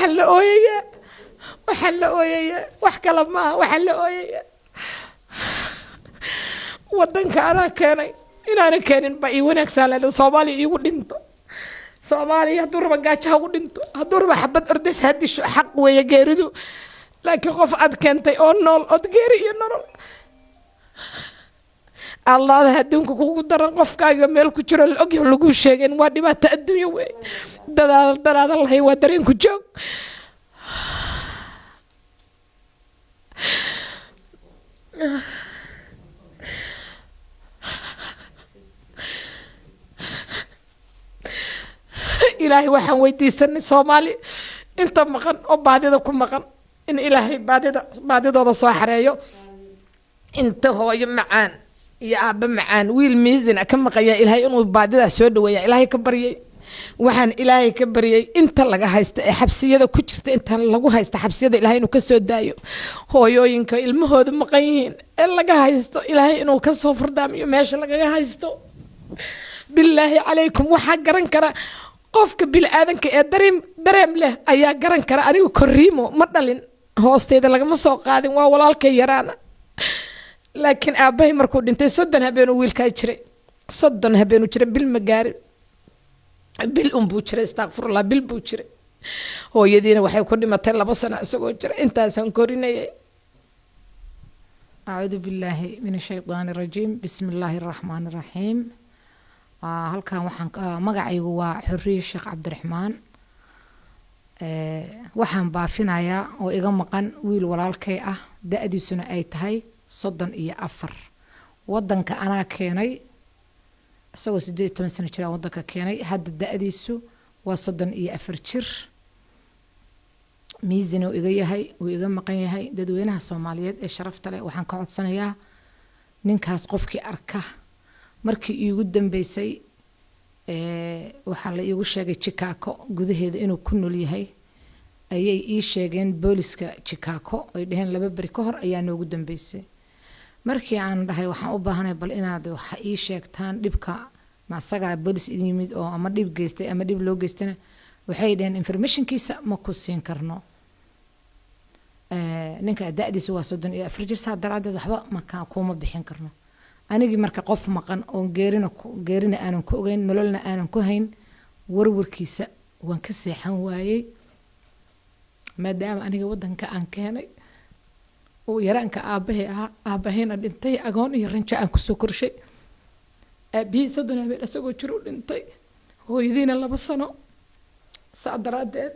وحل أويا وحل أويا وحكلا ما وحل أويا ودنك أنا كاني إن أنا كان بقى ونكسل الصومالي يقول أنت صومالي هدور بقاش هقول أنت هدور بحبة أردس هدي شو حق ويجاردو لكن خوف أد كنتي أونول أدجري ينور الله هدونك كودر خوف كاي ميل كجرا الأجي لقوا شيئين وادي ما تأدوا يوي دار الله يودرين كجوك إلهي وحن ويديسني صومالي أنت مقن أو بعد ذا كل مقن إن إلهي بعد ذا صاحريو أنت هو يمعان يا أب معان ويل ميزن أكم قيا إلهي إنه بعد ذا سود ويا إلهي كبري وحن إلهي كبري أنت لقى هايست حبسية ذا كشت أنت لقى هايست حبسية ذا إلهي إنه كسود دايو هو يوينك المهود مقيين لقى هايست إلهي إنه كسوفر دامي ماشي لقى هايستو بالله عليكم وحق رنكرة قفك بالآذنك يا دريم له أيا قرن كرا أريو كريمو مدلين هوستيدا لغا سو قادين وا ولالكay yaraana laakiin aabahay markuu dhintay 30 habeen wiil ka jiray 30 habeen jiray bil magaari bil buu jiray astaghfirullah bil buu jiray hooyadiina waxay ku dhimatay 2 sano isagoo jiray intaasan korinayay أعوذ بالله من الشيطان الرجيم بسم الله الرحمن الرحيم halkan waxaan magacaygu waa Xuriye Sheekh Cabdiraxmaan waxaan baafinayaa oo iga maqan wiil walaalkay ah da'diisuna ay tahay 34 wadanka anaa keenay isagoo 18 sano jira wadanka keenay hadda da'diisu waa 34 jir miisina uu iga yahay uu iga maqan yahay dadweynaha Soomaaliyeed ee sharafta leh waxaan ka codsanayaa ninkaas qofkii arka markii iigu dambeysay waxaa la iigu sheegay Chicago gudaheeda inuu ku nool yahay ayay ii sheegeen booliska Chicago ay dhaheen 2 bari ka hor ayaa noogu dambeysay markii aan dhahay waxaan u baahanahay bal inaad wax ii sheegtaan dhibka ma asaga boolis idin yimid oo ama dhib geystay ama dhib loo geystay waxay dhaheen informationkiisa ma ku siin karno ninka da'diisu waa 34 jir saa daraadeed waxba ma kuma bixin karno anigi marka qof maqan oo geerina aanan ku ogeyn nololna aanan ku hayn warwarkiisa waan ka seexan waayay maadaama aniga wadanka aan keenay oo yaraanka aabahayna dhintay agoon iyo ranjo aan ku soo korshay aabii sadona meel asagoo jiro dhintay hooyadiina 2 sano saadaradeed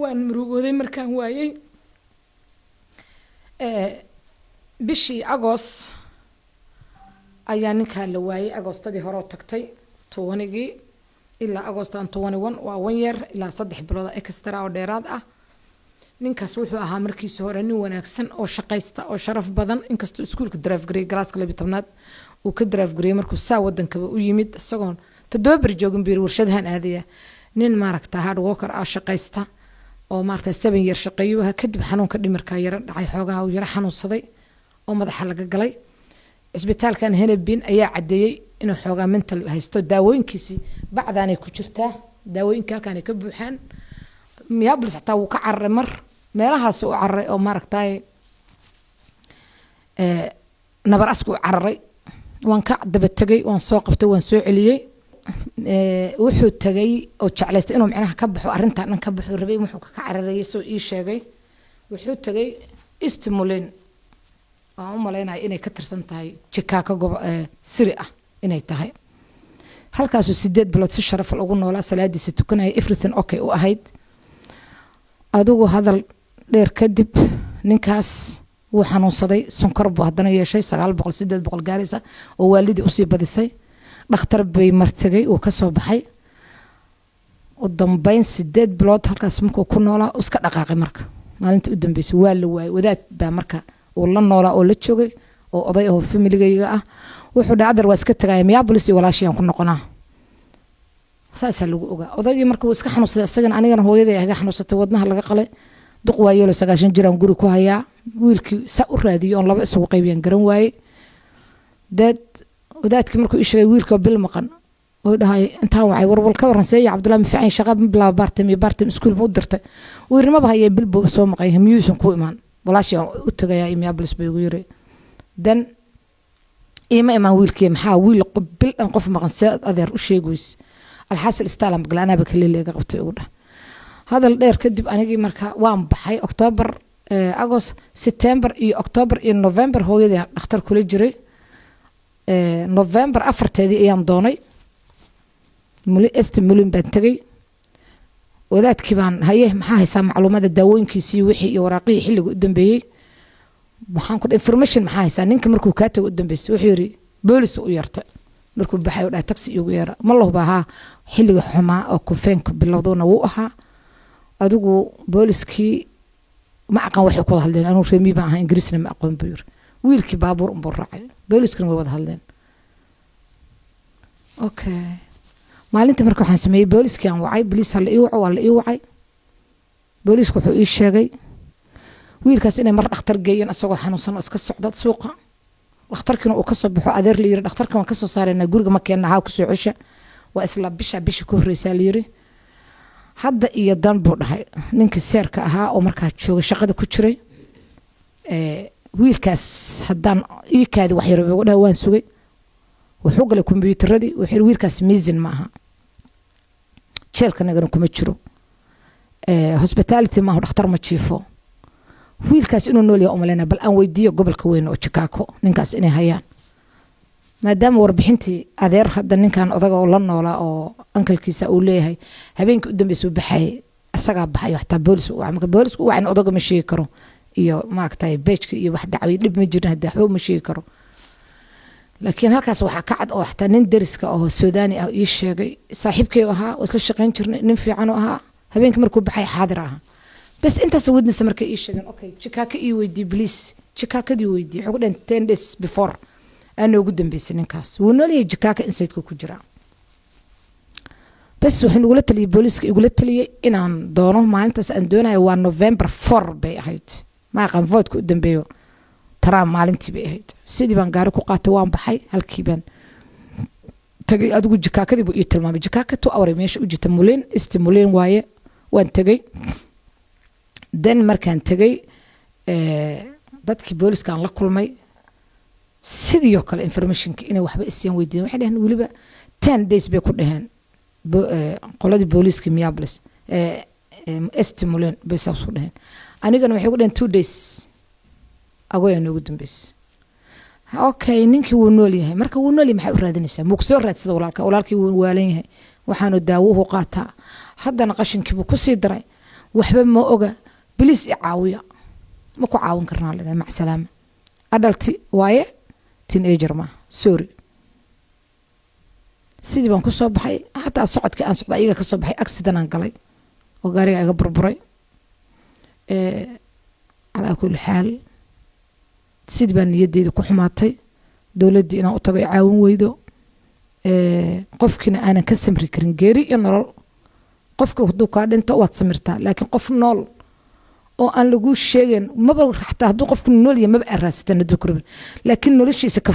waan murugooday markaan waayay bishii Agost ayaa ninka la waayay Agoostadii hore tagtay 20gii ilaa Agoostan 21 waa 1 year ilaa 3 bilood extra oo dheeraad ah ninkaas wuxuu ahaa markiisa hore nin wanaagsan oo shaqaysta oo sharaf badan inkastoo iskuulka drive grade galaaska 12aad uu ka drive grade markuu saa wadanka u yimid isagoon 7 bar joogin biir warshadahan aadaya nin maaragta hard worker ah shaqaysta oo maaragta 7 year shaqeeyo kadib xanuunka dhimirka yar dhacay xoogaha uu yar xanuunsaday oo madaxa laga galay isbitaalkan Henebin ayaa cadeeyay inuu xoogaa mental haysto daawooyinkiisi bacdaanay ku jirtaa daawooyinka halkan ay ka buuxaan miyablis xataa uu ka carray mar meelahaas uu carray oo maaragtay nabar asku carray waan ka daba tagay waan soo qaftay waan soo celiyay wuxuu tagay oo jeclaystay inuu macnaha ka baxo arintan dhan ka baxo rabay wuxuu ka cararayay soo ii sheegay wuxuu tagay Istimulin oo umaleynay inay ka tirsan tahay Chicago siri ah inay tahay halkaas 8 bilood si sharaf ugu noolaa salaadiisa tukanay everything okay u ahayd adugu hadal dheer kadib ninkaas wuu xanuunsaday sonkor buu hadana yeeshay 900 gaaraysa oo waalidii u sii badisay dhakhtar bay martagay oo ka soo baxay oo dambeyn 8 bilood halkaas markuu ku noolaa iska dhaqaaqay marka maalintii u dambeysay waa la waayay wadaad baa marka oo la noolaa oo la joogay oo oday oo familigayga ah wuxuu dhacdar waa iska tagay Minneapolis walaashiyaan ku noqonaa saasa lagu ogaa odaygii markuu iska xanuunsaday asagana anigana hooyaday ay xanuunsatay wadnaha laga qalay duq waayeelo 9 jiraan guri ku hayaa wiilkii sa u raadiyo on laba isugu qaybiyaan garan waayay dad wadaadkii markuu isheegay wiilka bil maqan dhahay intaan wacay warwal ka waran seeya Cabdullaahi Mificaan shaqa bilaa bartam iskuul ma u dirtay wiirnimaba hayay bilbo soo maqay miyuusan ku imaan walaashi u tagayaa Minneapolis bay ugu yiri dan iima wiilkii maxaa wiil bil an qof maqan saad adeer u sheegays alxasil istaalam galaanaba kaleelega qabtay ugu dhahay hadal dheer kadib anigii marka waan baxay October August September iyo October iyo November hooyadii dhakhtar kula jiray November 4teedii ayaan doonay mulin baan tagay wadaadkii baan haye maxaa haysaa macluumaadka daawooyinkiisii wixii iyo waraaqihii xilliga u dambeeyay waxaan ku information maxaa haysaa ninka markuu ka tago u dambeysay wuxuu yiri boolis u yartay markuu baxay oo taxi ugu yeera ma loo baaha xilliga xumaa oo kufeenka bilowdona wuu ahaa adigu booliskii ma aqaan wax ku hadleen anu reemi baan ahaa Ingiriisna ma aqoon buu yiri wiilkii baabuur u raacay booliskana way wada hadleen okay maalinta markuu waxaan sameeyay booliskii aan wacay police hal ii wacay boolisku wuxuu ii sheegay wiilkaas inay mar dhakhtar geeyeen asagoo xanuunsan oo iska socda suuqa dhakhtarkina uu ka soo baxo adeer la yiri dhakhtarkan waan ka soo saarayna guriga ma keenna ha ku soo cesha waa isla bisha ku horeysa la yiri hadda iyo dan buu dhahay ninkii seerka ahaa oo markaa jooga shaqada ku jiray wiilkaas haddaan ii kaadi wax yar ugu dhaw waan sugay wuxuu galay kombiyuutarradii wuxuu wiilkaas miisin ma aha jeelka nagana kuma jiro hospitality ma aha dhakhtar ma jiifo wiilkaas inuu nool yahay umalena bal aan weydiiyo gobolka weyn oo Chicago ninkaas inay hayaan maadaama warbixintii adeer hadda ninkan odaga oo la noolaa oo ankalkiisa uu leeyahay habeenkii u dambeysay baxay asaga baxay xataa boolisku waa in odaga ma sheegi karo iyo maaragtay beejka iyo wax dacway dib ma jirin hadda waxba ma sheegi karo laakiin halkaas waxa ka cad oo xataa nin dariska oo Suudaani ah ii sheegay saaxiibkay ahaa oo isla shaqeyn jirnay nin fiican ahaa habeenkii markuu baxay xaadir ahaa bas intaas wadnisa markay ii sheegeen okay Chicago ii weydii please Chicago-dii weydii ugu dhan 10 days before aan ugu dambeysay ninkaas wuu noolyahay Chicago inside-ku ku jira bas waxaan ugu la taliyay booliska ugu la taliyay inaan doono maalintaas aan doonayo waa November 4 bay ahayd ma aqaan vote-ku u dambeeyo tara maalintii bay ahayd sidii baan gaari ku qaatay waan baxay halkii baan tagay adigu Chicago-dii buu ii tilmaamay Chicago 2 hour meesha u jirta mulin waaye waan tagay dan markaan tagay dadkii booliska aan la kulmay sidoo kale informationka inay waxba isiyaan weydiin waxay dhahan waliba 10 days bay ku dhaheen qoladii booliska Minneapolis estimulin bay soo dhaheen anigana waxay ku dhaheen 2 days agoon ugu dambeys okay ninkii wuu nool yahay marka wuu nool yahay maxay u raadinaysaa muu soo raadsada walaalkii wuu waalan yahay waxaanu daawuhu qaataa haddana qashinkii buu ku sii daray waxba ma oga بليس عاوية ما كو عاون كرنا لنا مع سلامة أدلتي وايه تين إيجر ما سوري سيدي بانكو صباحي حتى الصعد كأن صعد أيها كصباحي أكسدنا نقلي وقاري أيها بربري على كل حال سيدي بان يدي دو كحماتي دولدي أنا أطبع عاون ويدو قفكنا أنا كسمري كرنجيري ينرل قفك ودو كاد أنت واتسمرتا لكن قف نول oo aan lagu sheegin maba xataa haduu qofku nool yahay maba araastan dukurban laakiin noloshiisa ka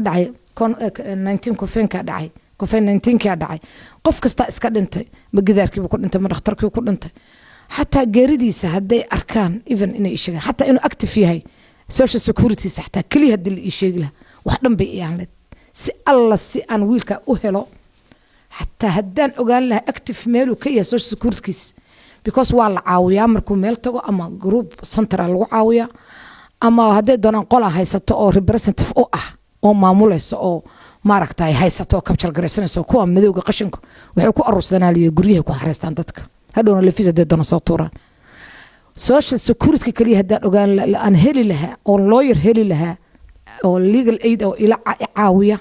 dhacay 19 kofeenka dhacay kofeen 19 ka dhacay qof kasta iska dhintay ma gidaarkii ku dhintay ma dhakhtarkii ku dhintay xataa geeridiisa haday arkaan even inay sheegaan xataa inuu active yahay social security xataa kaliya hadii la sheegi lahaa wax dhan bay iyaan si alla si aan wiilka u helo xataa hadaan ogaan lahaa active meel uu ka yahay social security because waa la caawiyaa markuu meel tago ama group center lagu caawiyaa ama haday doonaan qola haysato oo representative oo ah oo maamulayso oo maaragtay haysato capture garaysanayso kuwa madowga qashinka waxay ku aruursanaaliyay guryaha ku xareystaan dadka hadhoona la fiisa doona soo tuuraan social security kaliya hadaan ogaan aan heli lahaa oo lawyer heli lahaa oo legal aid oo ila caawiya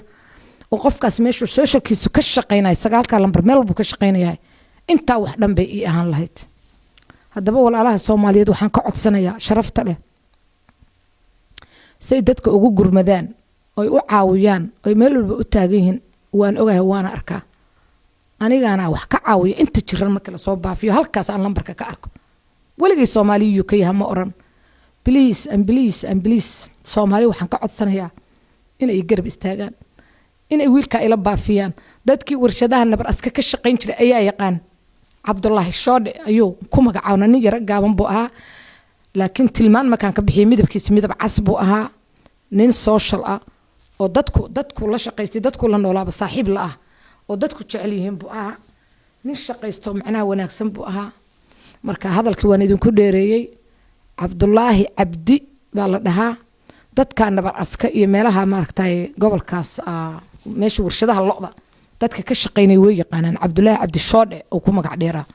oo qofkaas meesha socialkiisu ka shaqeynay sagaalka lambar meel buu ka shaqeynayay inta wax dhan bay ii ahaan lahayd haddaba walaalaha Soomaaliyeed waxaan ka codsanayaa sharafta leh say dadka ugu gurmadaan oo u caawiyaan oo meel walba u taagan yihiin waan ogahay waana arkaa anigana wax ka caawiyo inta jiran marka la soo baafiyo halkaas aan lambarka ka arko waligii Soomaaliyu ka yahay ma oran please Soomaali waxaan ka codsanayaa inay garab istaagaan inay wiilka ila baafiyaan dadkii warshadaha nabar aska ka shaqayn jiray ayaa yaqaan cabdullaahi shoodhe ayuu ku magacaabna nin yara gaaban buu ahaa laakiin tilmaan markaan ka bixiyay midabkiisa midab cas buu ahaa nin social ah oo dadku la shaqaystay dadku la noolaaba saaxiib la ah oo dadku jecel yihiin buu ahaa nin shaqaysto macnaha wanaagsan buu ahaa marka hadalkii waan idinku dheereeyay cabdullaahi cabdi baa la dhahaa dadka nabar aska iyo meelaha maaragtay gobolkaas meesha warshadaha lo'da dadka ka shaqaynay way yaqaanaan cabdullaahi cabdi shoodhe oo ku magac dheeraa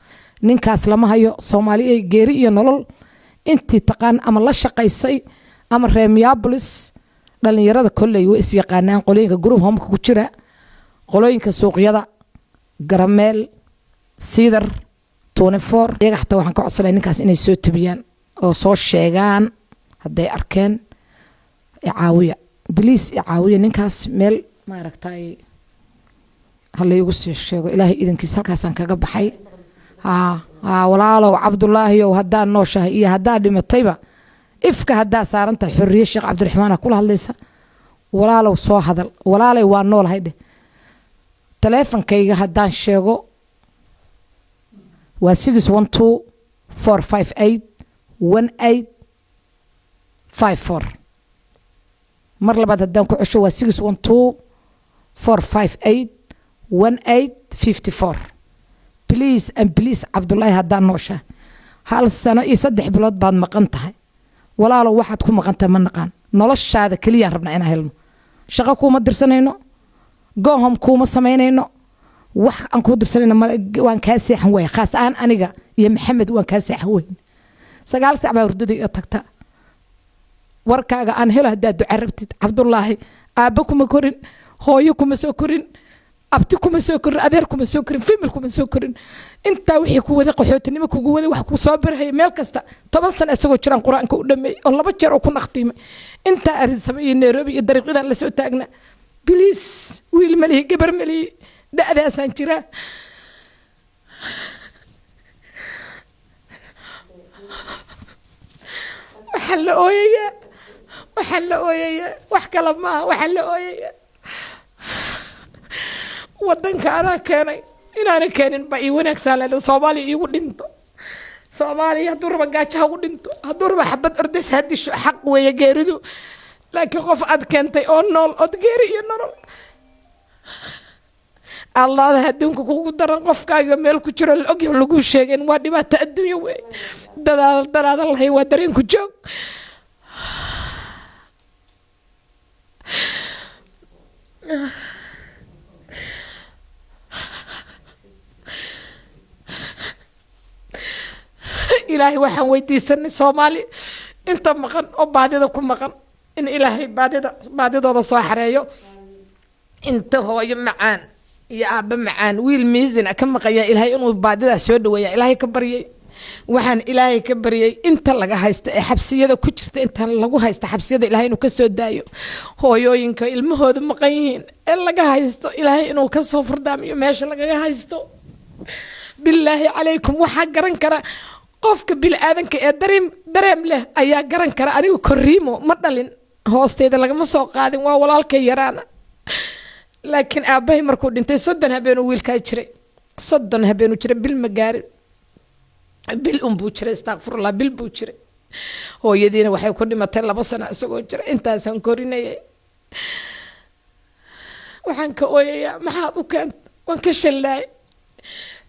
ninkaas lama hayo Soomaaliya geeri iyo nolol intii taqaan ama la shaqaysay ama Reemiyabolis dhalinyarada kolley way is yaqaanaan qolooyinka group home ku jira qolooyinka suuqyada garameel Sidar 24 iyaga xataa waxaan ka codsanay ninkaas inay soo tabiyaan oo soo sheegaan haday arkeen caawiya please caawiya ninkaas meel ma aragtay hal igu soo sheego ilaahay idinkiisa halkaasaan kaga baxay walaalow cabdullaahi oo hadaa nooshahay iyo hadaa dhimatayba ifka hadaa saaranta xurriye sheekh cabdiraxmaan kula hadlaysa walaalow soo hadal walaalay waa noolahay dheh taleefankayga hadaan sheego waa 612 458 1854 mar labaad hadaan ku cesho waa 612 458 1854 please and please cabdullaahi hadaan nooshahay hal sano iyo 3 bilood baad maqan tahay walaalow waxaad ku maqantahay ma naqaan noloshaada kaliya rabnaa inaan helno shaqo kuma dirsanayno goohom kuma sameynayno wax aan ku dirsanayno waan ka seexan way khaas aan aniga iyo maxamed waan ka seexan weyn 9 saac baa hurdada iga tagta warkaaga aan helo hadaa duca rabtid cabdullaahi aaba kuma korin hooyo kuma soo korin abti kuma soo korin adeer kuma soo korin family kuma soo korin inta wixii ku wada qaxootinimo kugu wada wax ku soo barhay meel kasta 10 sano isagoo jiraan quraanka u dhameey oo 2 jeer oo ku naqtiimay inta arin sameeyay Nairobi iyo dariiqadan la soo taagna please wiil mali gabar mali da'daasan jira waxaan la ooyaya wax kala ma waxaan la ooyaya wadanka ana keenay inaana keenin ba ii wanaagsan la Soomaaliya igu dhinto Soomaaliya haduu raba gaajaha ugu dhinto haduu raba xabad ordays hadisho xaq weeye geeridu laakiin qof ad keentay oo nool od geeri iyo nolol Allah hadunku kugu daran qofkaaga meel ku jiro la ogyahay lagu sheegeen waa dhibaato adduunyo weey dadaal Allah waa dareen ku joog ilaahay waxaan weydiisanay Soomaali inta maqan oo baadida ku maqan in ilaahay baadidooda soo xareeyo inta hooyo macaan iyo aaba macaan wiil miisan ka maqaya ilaahay inuu baadida soo dhaweeyo ilaahay ka baryay waxaan ilaahay ka baryay inta laga haysto ee xabsiyada ku jirta inta lagu haysto xabsiyada ilaahay inuu ka soo daayo hooyooyinka ilmahooda maqan yihiin ee laga haysto ilaahay inuu ka soo furdaamiyo meesha laga haysto billaahi calaykum waxa garan kara qofka bil aadanka ee dareem leh ayaa garan kara anigu koriimo ma dhalin hoosteeda lagama soo qaadin waa walaalkay yaraana laakiin aabahay markuu dhintay 30 habeen wiilka jiray 30 habeen jiray bil ma gaarin bil buu jiray astaghfirullah bil buu jiray hooyadiina waxay ku dhimatay 2 sano isagoo jiray intaasan korinayay waxaan ka ooyayaa maxaad u keentay waan ka shalay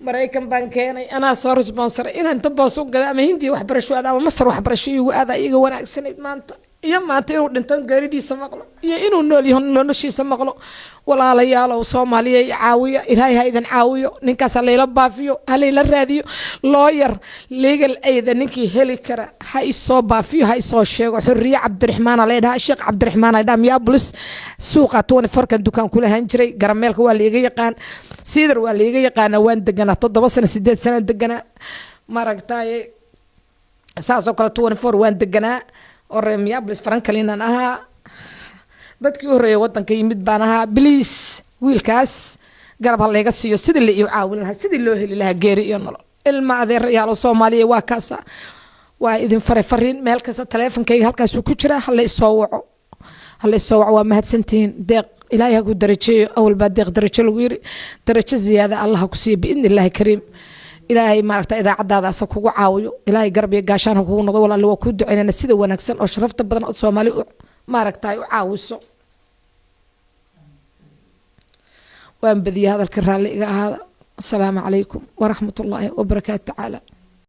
Mareykan baan keenay ana soo sponsor inaan tabaas u gada ama hindi wax barasho ama masar wax barasho igu aada iga wanaagsaneed maanta iyo maanta inuu dhinto gaaridiisa maqlo iyo inuu nool yahay noloshiisa maqlo walaalayaal oo Soomaaliya caawiya ilaahay haydan caawiyo ninkaas leela baafiyo haleela raadiyo lawyer legal aid ninkii heli kara ha isoo baafiyo ha isoo sheego xurriye cabdiraxmaan leedahay sheekh cabdiraxmaan ay Minneapolis suuqa 24 kan dukaan kula han jiray garameelka waa la iga yaqaan Sidar waa la iga yaqaan waan deganaa 7 sano 8 sano deganaa maragtay saasoo kale 24 waan deganaa oo Minneapolis Franklin aha dadkii horeeyay wadanka yimid baan ahaa please wiilkaas garab ha leega siiyo sidii la ii caawin lahaa sidii loo heli lahaa geeri iyo nolol ilma adeerayaal Soomaaliya waa kaasa waa idin fariin meel kasta taleefankayga halkaas ku jira hal la isoo waco waa mahadsantiin deeq إلهي هكو درجة أول بعد ديق درجة لغيري درجة زيادة الله كسي بإذن الله كريم إلهي ما رأيت إذا عدى هذا سكوا عاويو إلهي قربي قاشان هكو نضول اللي هو كود عيننا سيدا ونكسن أو شرفت بدن الصومالي ما رأيت عاوسو وأن بذي هذا الكرال هذا السلام عليكم ورحمة الله وبركاته تعالى.